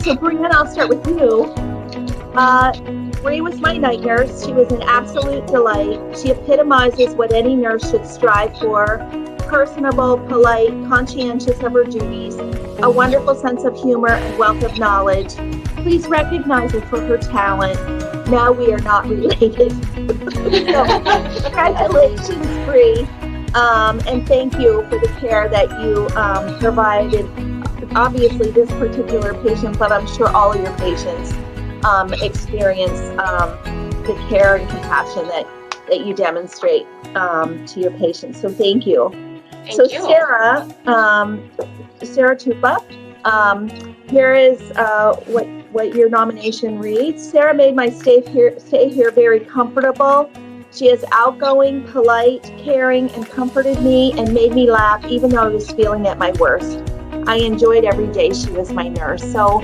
So Brianna, I'll start with you. Bree was my night nurse. She was an absolute delight. She epitomizes what any nurse should strive for. Personable, polite, conscientious of her duties, a wonderful sense of humor and wealth of knowledge. Please recognize her for her talent. No, we are not related. So, congratulations, Bree. And thank you for the care that you provided. Obviously, this particular patient, but I'm sure all of your patients experience the care and compassion that you demonstrate to your patients. So thank you. Thank you. Sarah Tupa, here is what your nomination reads. Sarah made my stay here very comfortable. She is outgoing, polite, caring, and comforted me and made me laugh even though I was feeling at my worst. I enjoyed every day she was my nurse. So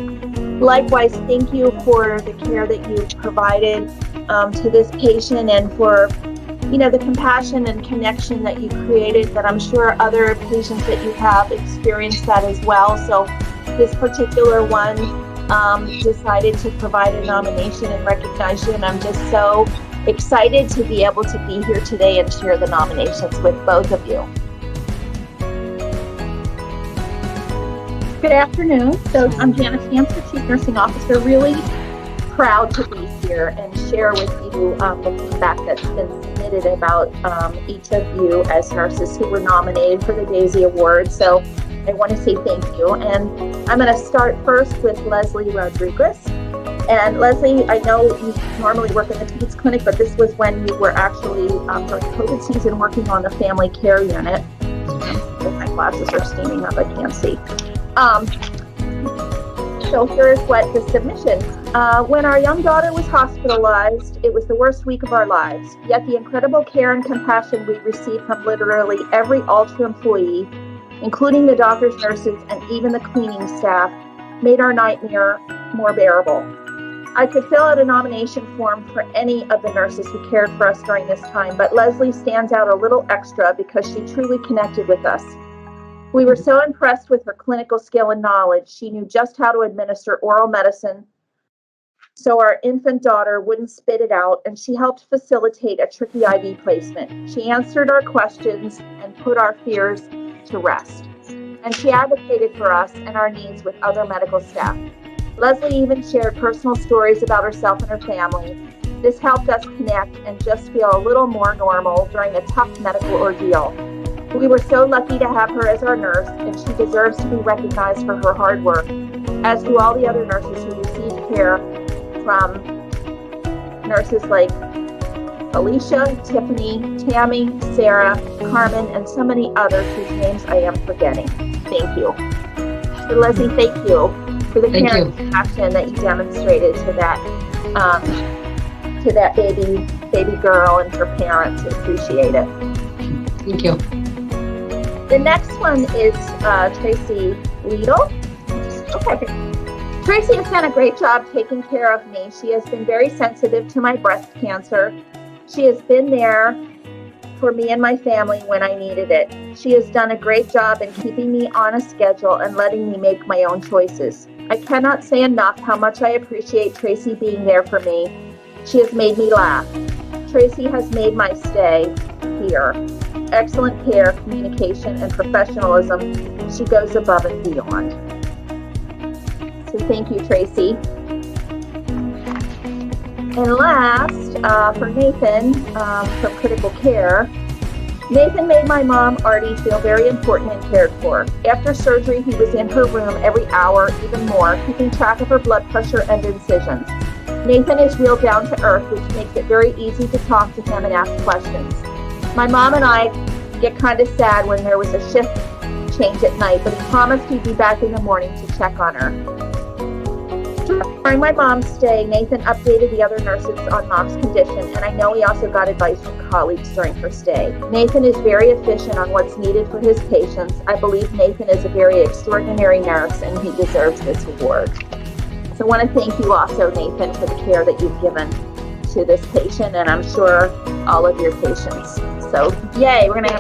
likewise, thank you for the care that you provided to this patient and for the compassion and connection that you created, that I'm sure other patients that you have experienced that as well. So this particular one decided to provide a nomination and recognize you, and I'm just so excited to be able to be here today and share the nominations with both of you. Good afternoon. So I'm Janice Hansen, Chief Nursing Officer, really proud to be here and share with you the feedback that's been submitted about each of you as nurses who were nominated for the DAISY Award. So I want to say thank you. And I'm going to start first with Leslie Rodriguez. And Leslie, I know you normally work in the PEDS clinic, but this was when you were actually during COVID season working on the family care unit. My glasses are steaming up, I can't see. So here's what the submission. When our young daughter was hospitalized, it was the worst week of our lives. Yet the incredible care and compassion we received from literally every Ultra employee, including the doctors, nurses, and even the cleaning staff, made our nightmare more bearable. I could fill out a nomination form for any of the nurses who cared for us during this time, but Leslie stands out a little extra because she truly connected with us. We were so impressed with her clinical skill and knowledge. She knew just how to administer oral medicine so our infant daughter wouldn't spit it out, and she helped facilitate a tricky IV placement. She answered our questions and put our fears to rest. And she advocated for us and our needs with other medical staff. Leslie even shared personal stories about herself and her family. This helped us connect and just feel a little more normal during a tough medical ordeal. We were so lucky to have her as our nurse, and she deserves to be recognized for her hard work, as do all the other nurses who received care from nurses like Alicia, Tiffany, Tammy, Sarah, Carmen, and so many others whose names I am forgetting. Thank you. So Leslie, thank you for the care and compassion that you demonstrated to that baby girl and her parents. I appreciate it. Thank you. The next one is Tracy Weedle. Okay. Tracy has done a great job taking care of me. She has been very sensitive to my breast cancer. She has been there for me and my family when I needed it. She has done a great job in keeping me on a schedule and letting me make my own choices. I cannot say enough how much I appreciate Tracy being there for me. She has made me laugh. Tracy has made my stay here. Excellent care, communication, and professionalism. She goes above and beyond. So thank you, Tracy. And last, for Nathan from Critical Care, Nathan made my mom, Artie, feel very important and cared for. After surgery, he was in her room every hour, even more, keeping track of her blood pressure and incisions. Nathan is real down to earth, which makes it very easy to talk to him and ask questions. My mom and I get kind of sad when there was a shift change at night, but he promised he'd be back in the morning to check on her. During my mom's stay, Nathan updated the other nurses on mom's condition, and I know he also got advice from colleagues during her stay. Nathan is very efficient on what's needed for his patients. I believe Nathan is a very extraordinary nurse, and he deserves this award. So I want to thank you also, Nathan, for the care that you've given to this patient, and I'm sure all of your patients. So yay, we're going to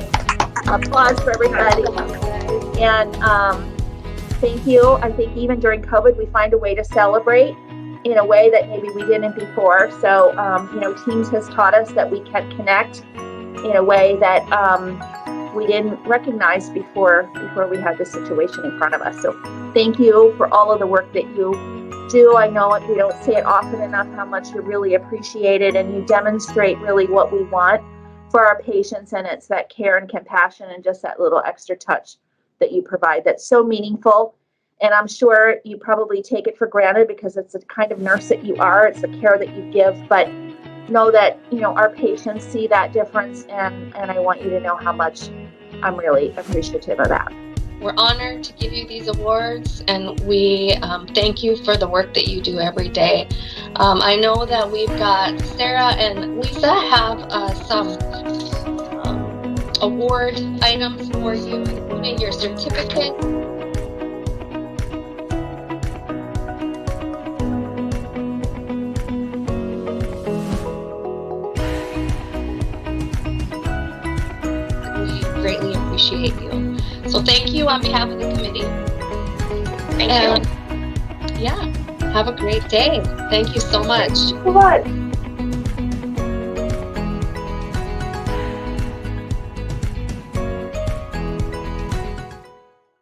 have applause for everybody. And thank you. I think even during COVID, we find a way to celebrate in a way that maybe we didn't before. So, Teams has taught us that we can connect in a way that we didn't recognize before we had this situation in front of us. So thank you for all of the work that you do. I know we don't say it often enough how much you really appreciate it, and you demonstrate really what we want for our patients, and it's that care and compassion and just that little extra touch that you provide that's so meaningful. And I'm sure you probably take it for granted because it's the kind of nurse that you are, it's the care that you give, but know that, our patients see that difference, and I want you to know how much I'm really appreciative of that. We're honored to give you these awards, and we thank you for the work that you do every day. I know that we've got Sarah and Lisa have some award items for you, including your certificate. We greatly appreciate you. So thank you on behalf of the committee. Thank you. Yeah, have a great day. Thank you so much. Thank you so much.